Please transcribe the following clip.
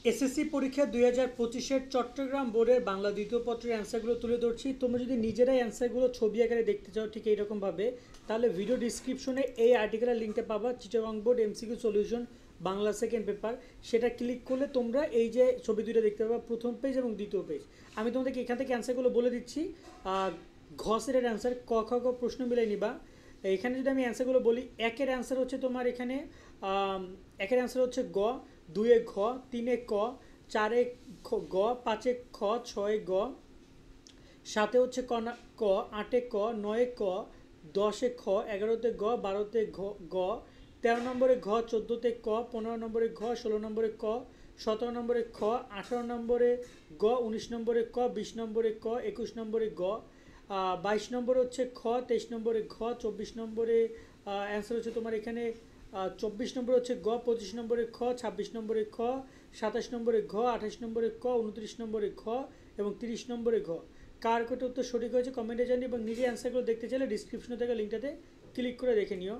SSC পরীক্ষা 2025-এর চট্টগ্রাম বোর্ডের বাংলা দ্বিতীয় পত্রের অ্যান্সারগুলো তুলে ধরছি। তোমরা যদি নিজেরাই অ্যান্সারগুলো ছবি আকারে দেখতে চাও ঠিক এইরকমভাবে, তাহলে ভিডিও ডিসক্রিপশনে এই আর্টিকেলের লিঙ্কটা পাবা, Chittagong board MCQ solution Bangla second paper. সেটা ক্লিক করলে তোমরা এই যে ছবি দুটো দেখতে পাবা, প্রথম পেজ এবং দ্বিতীয় পেজ। আমি তোমাদেরকে এখান থেকে অ্যান্সারগুলো বলে দিচ্ছি। ঘ সেটের অ্যান্সার, ক খ গ প্রশ্ন মিলাই নিবা। এখানে যদি আমি অ্যান্সারগুলো বলি, একের অ্যান্সার হচ্ছে তোমার এখানে একের অ্যান্সার হচ্ছে গ, দুয়ে ঘ, তিনে ক, চারে গ, পাঁচে খ, ছয়ে গ, সাতে হচ্ছে ক ক, আটে ক, নয়ে ক, দশে খ, এগারোতে গ, বারোতে গ, 13 নম্বরে ঘ, 14তে ক, 15 নম্বরে ঘ, 16 নম্বরে ক, 17 নম্বরে খ, 18 নম্বরে গ, 19 নম্বরে ক, 20 নম্বরে ক, 21 নম্বরে গ, 22 নম্বরে হচ্ছে খ, 23 নম্বরে ঘ, 24 নম্বরে অ্যান্সার হচ্ছে তোমার এখানে 24 নম্বরে হচ্ছে গ, 25 নম্বরে খ, 26 নম্বরে খ, 27 নম্বরে ঘ, 28 নম্বরে ক, 29 নম্বরে ঘ এবং 30 নম্বরে ঘ। কার কোটা উত্তর সঠিক হয়েছে কমেন্টে জানিয়ে, এবং নিজে অ্যান্সারগুলো দেখতে চাইলে ডিসক্রিপশনে থাকা লিঙ্কটাতে ক্লিক করে দেখে নিও।